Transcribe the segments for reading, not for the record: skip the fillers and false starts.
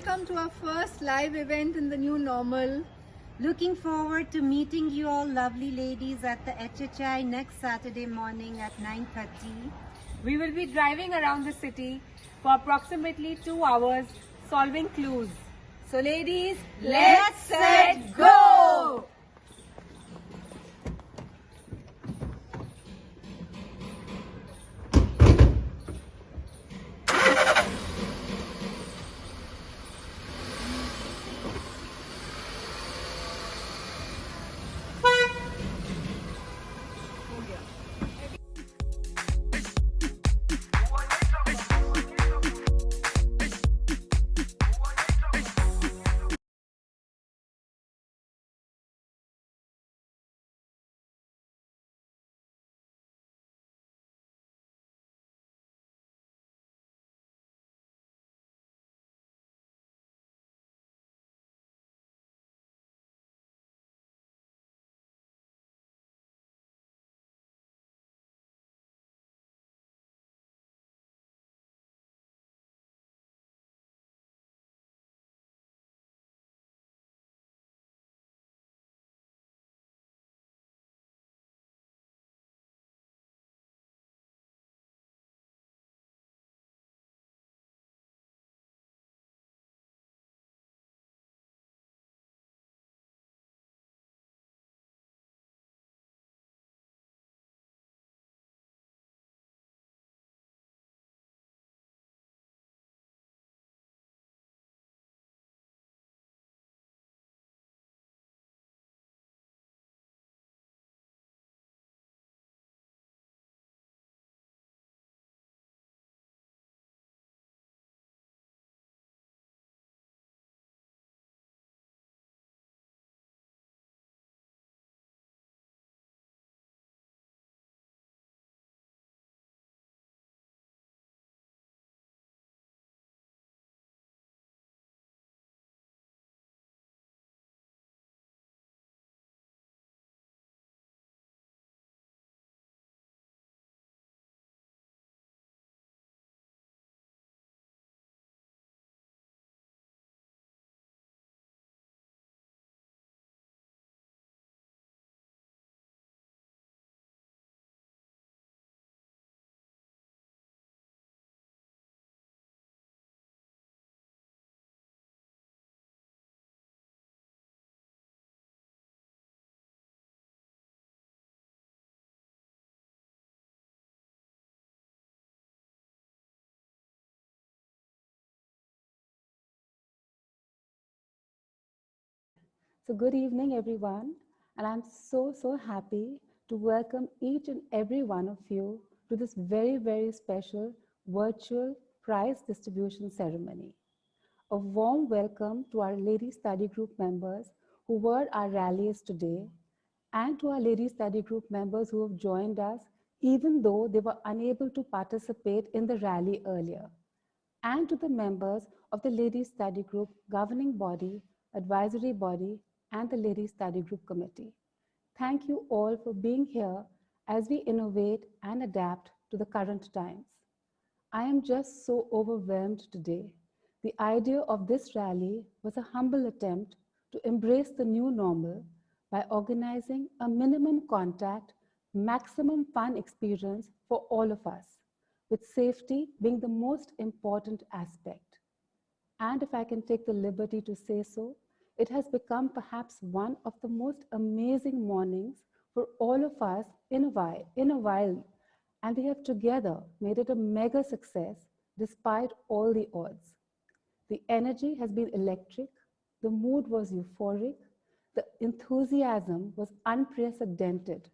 welcome to our first live event in the new normal. Looking forward to meeting you all lovely ladies at the HHI next Saturday morning at 9:30. We will be driving around the city for approximately 2 hours solving clues. So ladies, Let's set go! So good evening, everyone, and I'm so happy to welcome each and every one of you to this very special virtual prize distribution ceremony. A warm welcome to our Lady Study Group members who were our rallies today, and to our Lady Study Group members who have joined us even though they were unable to participate in the rally earlier, and to the members of the Ladies Study Group governing body, advisory body, and the Ladies Study Group committee. Thank you all for being here as we innovate and adapt to the current times. I am just so overwhelmed today. The idea of this rally was a humble attempt to embrace the new normal by organizing a minimum contact, maximum fun experience for all of us, with safety being the most important aspect. And if I can take the liberty to say so, it has become perhaps one of the most amazing mornings for all of us in a while. And we have together made it a mega success despite all the odds. The energy has been electric, the mood was euphoric, the enthusiasm was unprecedented,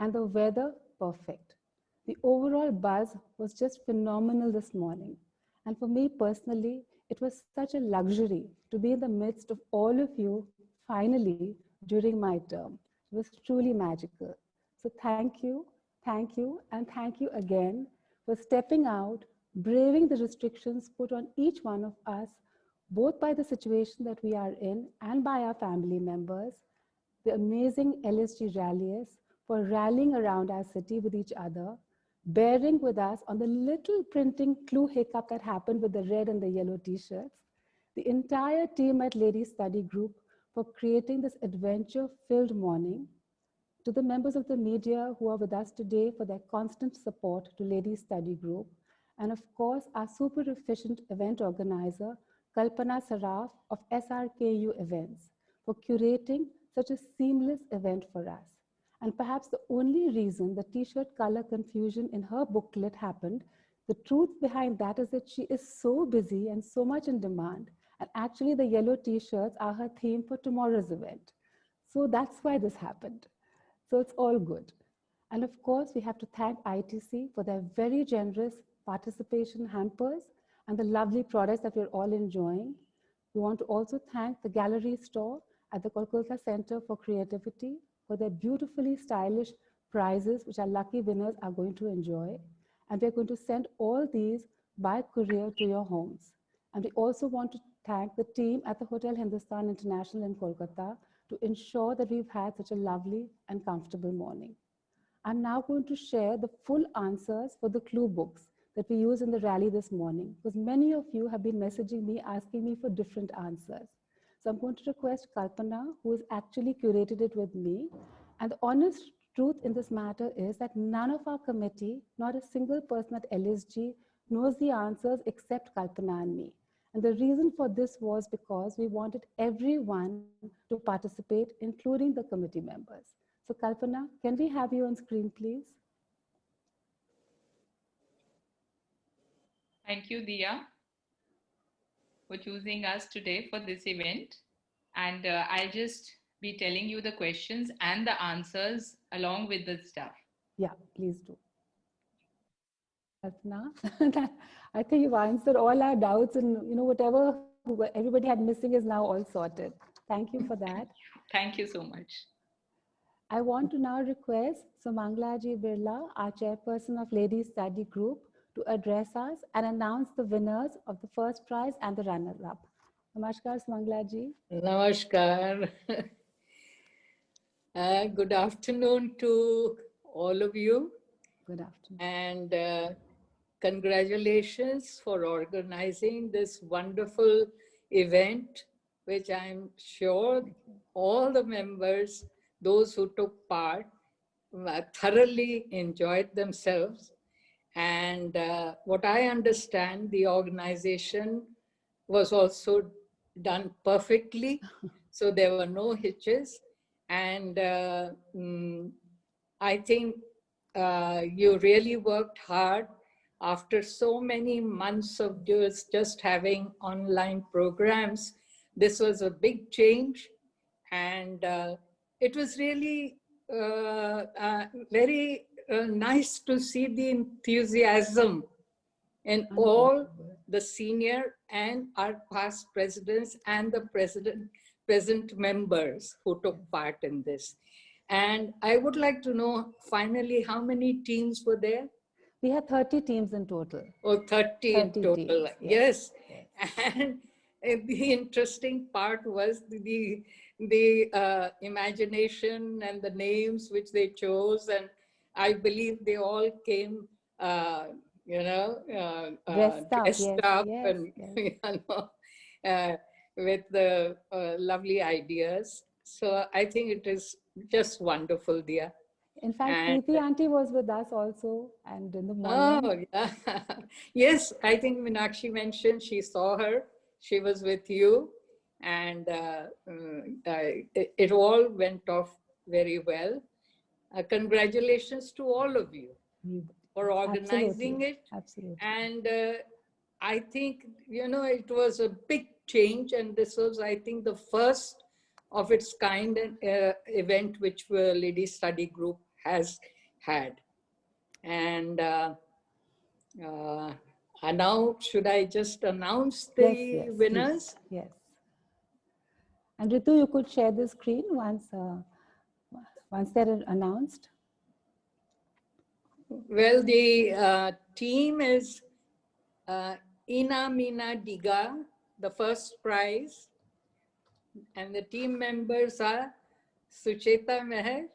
and the weather perfect. The overall buzz was just phenomenal this morning. And for me personally, it was such a luxury to be in the midst of all of you finally during my term. It was truly magical. So thank you, and thank you again for stepping out, braving the restrictions put on each one of us, both by the situation that we are in and by our family members, the amazing LSG ralliers for rallying around our city with each other, bearing with us on the little printing clue hiccup that happened with the red and the yellow t-shirts, the entire team at Ladies Study Group for creating this adventure-filled morning, to the members of the media who are with us today for their constant support to Ladies Study Group, and of course, our super efficient event organizer, Kalpana Saraf of SRKU Events, for curating such a seamless event for us. And perhaps the only reason the t-shirt color confusion in her booklet happened, the truth behind that is that she is so busy and so much in demand. And actually the yellow t-shirts are her theme for tomorrow's event. So that's why this happened. So it's all good. And of course, we have to thank ITC for their very generous participation hampers and the lovely products that we're all enjoying. We want to also thank the gallery store at the Kolkata Center for Creativity for their beautifully stylish prizes, which our lucky winners are going to enjoy. And we're going to send all these by courier to your homes. And we also want to thank the team at the Hotel Hindustan International in Kolkata to ensure that we've had such a lovely and comfortable morning. I'm now going to share the full answers for the clue books that we use in the rally this morning, because many of you have been messaging me, asking me for different answers. So I'm going to request Kalpana, who has actually curated it with me. And the honest truth in this matter is that none of our committee, not a single person at LSG, knows the answers except Kalpana and me. And the reason for this was because we wanted everyone to participate, including the committee members. So Kalpana, can we have you on screen, please? Thank you, Diya, for choosing us today for this event. And I'll just be telling you the questions and the answers along with the stuff. Yeah, please do. Kalpana, I think you've answered all our doubts, and whatever everybody had missing is now all sorted. Thank you for that. Thank you so much. I want to now request Sumanglaji Birla, our chairperson of Ladies Study Group, to address us and announce the winners of the first prize and the runner-up. Namaskar, Sumanglaji. Namaskar. Good afternoon to all of you. Good afternoon. And congratulations for organizing this wonderful event, which I'm sure all the members, those who took part, thoroughly enjoyed themselves. And what I understand, the organization was also done perfectly. So there were no hitches. And I think you really worked hard after so many months of just having online programs. This was a big change. And it was really very nice to see the enthusiasm in all the senior and our past presidents and the present members who took part in this. And I would like to know finally how many teams were there? We had 30 teams in total. Oh, 30 in total. Teams, yes. And the interesting part was the imagination and the names which they chose. And I believe they all came, dressed up and with the lovely ideas. So I think it is just wonderful, Diya. In fact, Preeti Auntie was with us also, and in the morning. Oh, yeah. Yes, I think Meenakshi mentioned she saw her. She was with you, and it all went off very well. Congratulations to all of you for organizing it. Absolutely. And I think, it was a big change, and this was, I think, the first of its kind event which Ladies Study Group has had. And now, should I just announce the winners? Please. Yes. And Ritu, you could share the screen once they're announced. Well, the team is Ina Mina Diga, the first prize. And the team members are Sucheta Meher,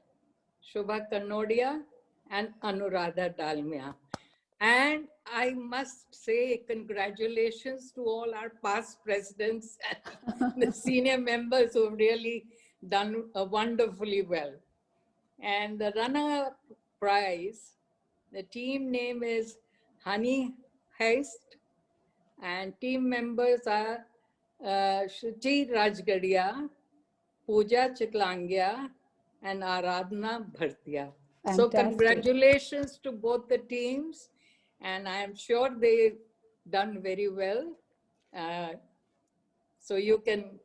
Shubha Kanodia, and Anuradha Dalmia. And I must say congratulations to all our past presidents and the senior members who have really done wonderfully well. And the runner-up prize, the team name is Honey Heist, and team members are Shruti Rajgadia, Pooja Chiklangia, and Aradhana Bhartia. So Fantastic. congratulations to both the teams, and I am sure they've done very well. So you can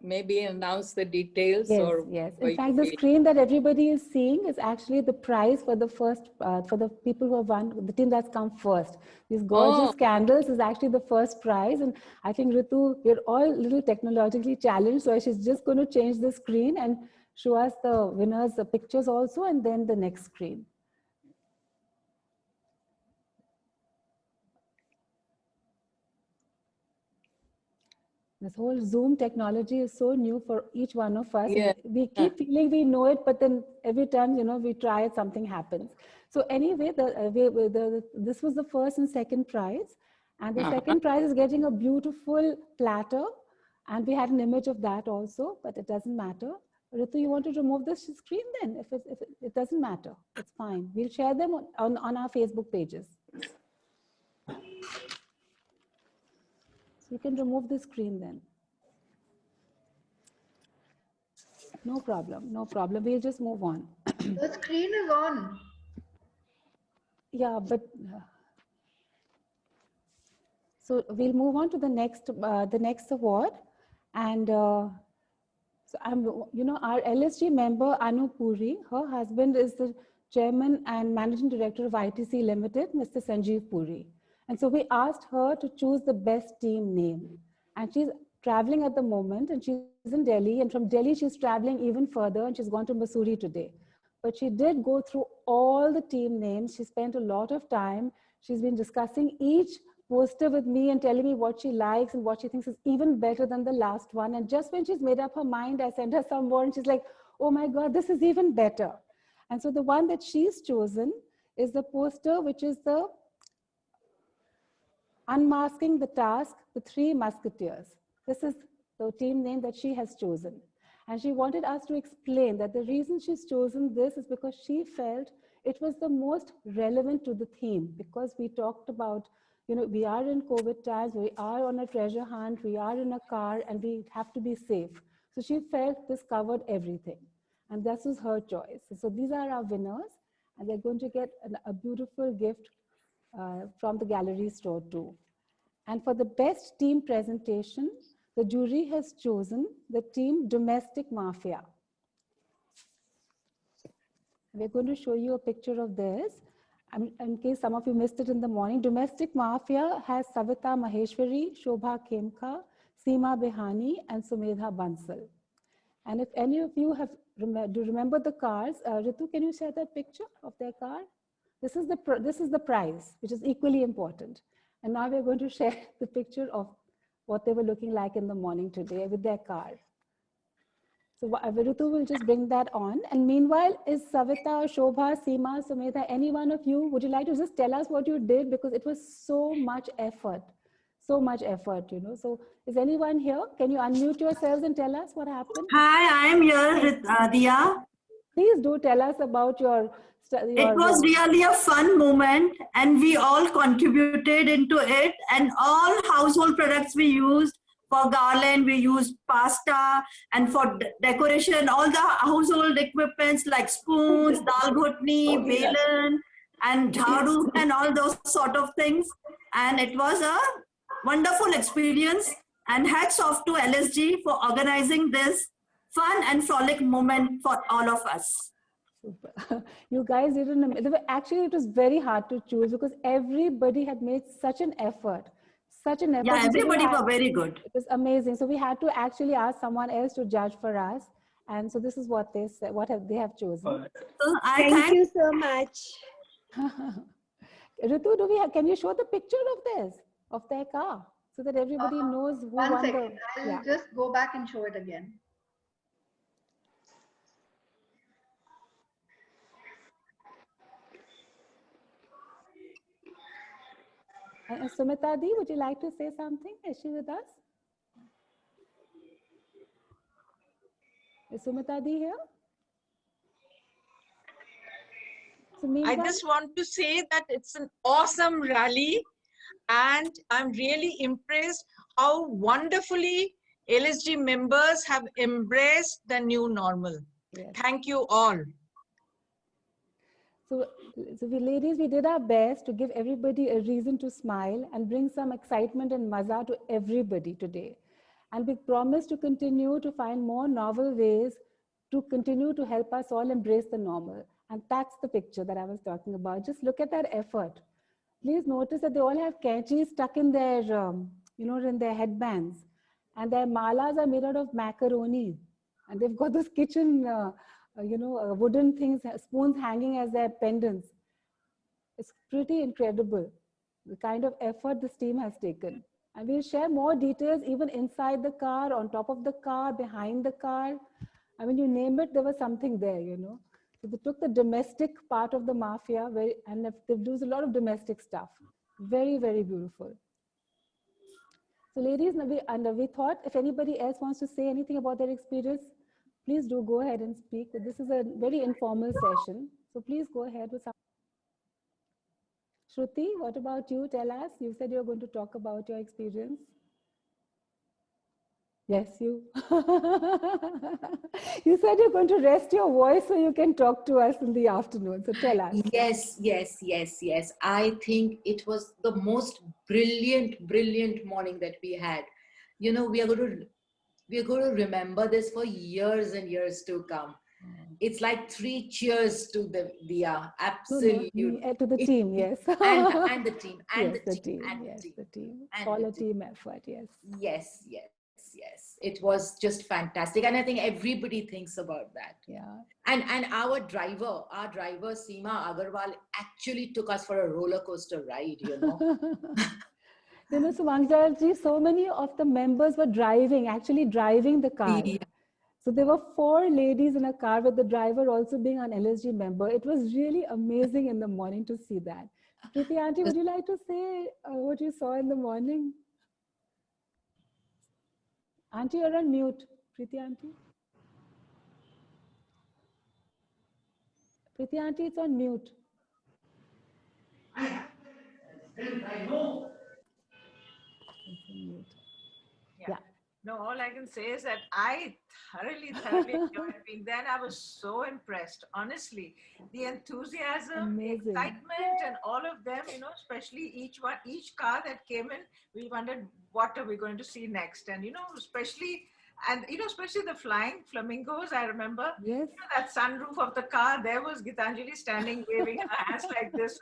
maybe announce the details. Yes, or yes. or In you fact, the will. screen that everybody is seeing is actually the prize for the first, for the people who have won, the team that's come first. These gorgeous candles is actually the first prize. And I think, Ritu, we're all a little technologically challenged. So she's just going to change the screen and show us the winners, the pictures also, and then the next screen. This whole Zoom technology is so new for each one of us. Yeah. We keep feeling we know it, but then every time, you know, we try it, something happens. So anyway, this was the first and second prize. And the second prize is getting a beautiful platter. And we had an image of that also, but it doesn't matter. Ritu, you want to remove the screen then? If it doesn't matter, it's fine. We'll share them on our Facebook pages. So you can remove the screen then. No problem, no problem. We'll just move on. The screen is on. Yeah, but so we'll move on to the next award, and so I'm, you know, our LSG member Anu Puri, her husband is the chairman and managing director of ITC Limited, Mr. Sanjeev Puri, and so we asked her to choose the best team name, and she's traveling at the moment, and she's in Delhi, and from Delhi she's traveling even further, and she's gone to Mussoorie today. But she did go through all the team names. She spent a lot of time. She's been discussing each poster with me and telling me what she likes and what she thinks is even better than the last one. And just when she's made up her mind, I sent her some more and she's like, oh my God, this is even better. And so the one that she's chosen is the poster, which is the Unmasking the Task, the Three Musketeers. This is the team name that she has chosen. And she wanted us to explain that the reason she's chosen this is because she felt it was the most relevant to the theme, because we talked about, you know, we are in COVID times, we are on a treasure hunt, we are in a car, and we have to be safe. So she felt this covered everything. And this was her choice. So these are our winners, and they're going to get a beautiful gift from the gallery store too. And for the best team presentation, the jury has chosen the team Domestic Mafia. We're going to show you a picture of this. In case some of you missed it in the morning, Domestic Mafia has Savita Maheshwari, Shobha Khemka, Seema Behani, and Sumedha Bansal. And if any of you do remember the cars, Ritu, can you share that picture of their car? This is the prize, which is equally important. And now we're going to share the picture of what they were looking like in the morning today with their car. So Ritu will just bring that on. And meanwhile, is Savita, Shobha, Seema, Sumedha, any one of you, would you like to just tell us what you did? Because it was so much effort, you know. So is anyone here? Can you unmute yourselves and tell us what happened? Hi, I am here, Dia. Please do tell us about your it was really a fun moment, and we all contributed into it, and all household products we used. For garland, we used pasta, and for decoration, all the household equipments like spoons, dal ghotni, belan, and jharu, and all those sort of things. And it was a wonderful experience, and hats off to LSG for organizing this fun and frolic moment for all of us. Super. You guys didn't, actually it was very hard to choose because everybody had made such an effort. Yeah, everybody were very good. It was amazing. So we had to actually ask someone else to judge for us. And so this is what they said, they have chosen. So thank you so much. Ritu, can you show the picture of this, of their car, so that everybody knows who won second. I'll just go back and show it again. And Sumita Di, would you like to say something? Is she with us? Is Sumita Di here? So I meanwhile, just want to say that it's an awesome rally, and I'm really impressed how wonderfully LSG members have embraced the new normal. yes. Thank you all. So we ladies, we did our best to give everybody a reason to smile and bring some excitement and maza to everybody today. And we promise to continue to find more novel ways to continue to help us all embrace the normal. And that's the picture that I was talking about. Just look at that effort. Please notice that they all have kanchis stuck in their, in their headbands. And their malas are made out of macaroni. And they've got those kitchen, wooden things, spoons hanging as their pendants. It's pretty incredible, the kind of effort this team has taken. And we'll share more details even inside the car, on top of the car, behind the car. I mean, you name it, there was something there, So they took the domestic part of the mafia and they do a lot of domestic stuff. Very, very beautiful. So ladies, we thought if anybody else wants to say anything about their experience, please do go ahead and speak. This is a very informal session. So please go ahead with some. Shruti, what about you? Tell us. You said you're going to talk about your experience. Yes, you. You said you're going to rest your voice so you can talk to us in the afternoon. So tell us. Yes. I think it was the most brilliant morning that we had. We are going to remember this for years and years to come. It's like 3 cheers to the Dia. Absolutely. To the team, yes. and the team. The team. All a team effort, yes. Yes. It was just fantastic. And I think everybody thinks about that. Yeah. And our driver, Seema Agarwal, actually took us for a roller coaster ride, Sumangal, so many of the members were actually driving the car. Yeah. So there were 4 ladies in a car with the driver also being an LSG member. It was really amazing in the morning to see that. Preeti Auntie, would you like to say what you saw in the morning? Auntie, you're on mute. Preeti Auntie. Preeti Auntie, it's on mute. I know. Yeah. No, all I can say is that I thoroughly enjoyed being there. And I was so impressed, honestly. The enthusiasm, the excitement, and all of them, especially each car that came in, we wondered, what are we going to see next? And, especially the flying flamingos, I remember. Yes. That sunroof of the car, there was Gitanjali standing, waving her hands like this.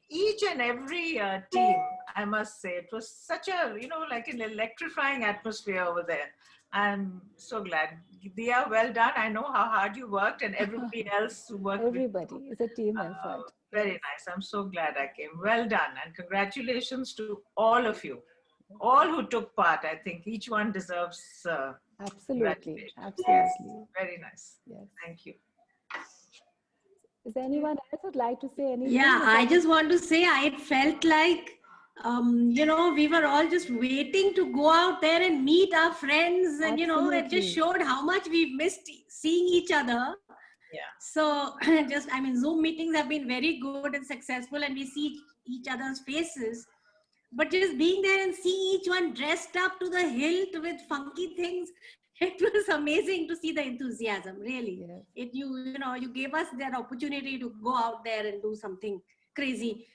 Each and every team, I must say, it was such a, like an electrifying atmosphere over there. I'm so glad. Dia, well done. I know how hard you worked, and everybody else who worked Everybody. It's a team effort. Very nice. I'm so glad I came. Well done. And congratulations to all of you. All who took part. I think each one deserves absolutely. Yes, very nice. Yes. Thank you. Is there anyone else would like to say anything? Yeah, I just want to say I felt like we were all just waiting to go out there and meet our friends, and it just showed how much we've missed seeing each other. Yeah. So Zoom meetings have been very good and successful, and we see each other's faces. But just being there and seeing each one dressed up to the hilt with funky things, it was amazing to see the enthusiasm, really. Yes. You gave us that opportunity to go out there and do something crazy.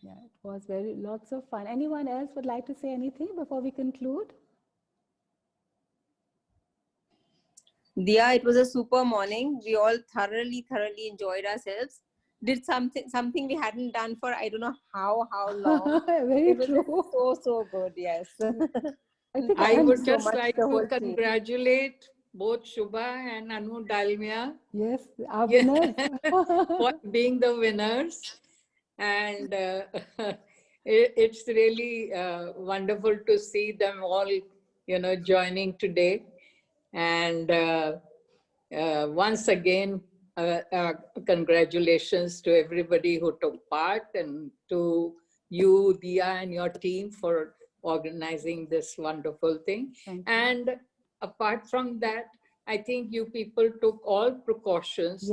Yeah, it was lots of fun. Anyone else would like to say anything before we conclude? Dia, it was a super morning. We all thoroughly enjoyed ourselves. Did something we hadn't done for I don't know how long. Very true. So good. Yes. I would just like to congratulate both Shubha and Anu Dalmia. Yes, our winners. For being the winners. And it's really wonderful to see them all, joining today. And once again, congratulations to everybody who took part, and to you, Dia, and your team for organizing this wonderful thing. And apart from that, I think you people took all precautions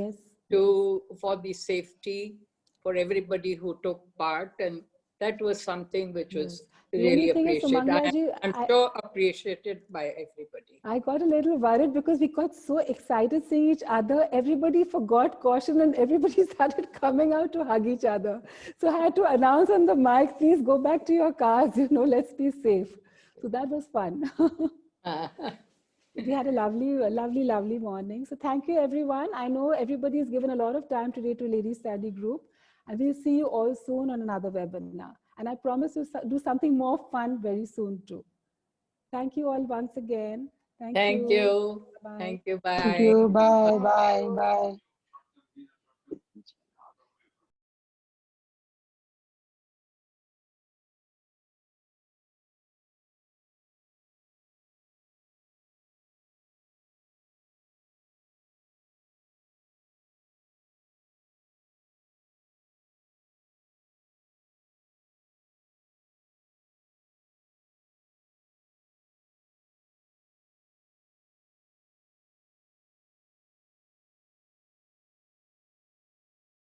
for the safety for everybody who took part, and that was something which was really appreciated. I'm sure appreciated by everybody. I got a little worried because we got so excited seeing each other. Everybody forgot caution and everybody started coming out to hug each other. So I had to announce on the mic, please go back to your cars, let's be safe. So that was fun. We had a lovely morning. So thank you, everyone. I know everybody has given a lot of time today to Ladies Study Group, and we'll see you all soon on another webinar. And I promise to do something more fun very soon too. Thank you all once again. Thank you. Bye. Thank you. Bye. Thank you. Bye. Bye. Bye.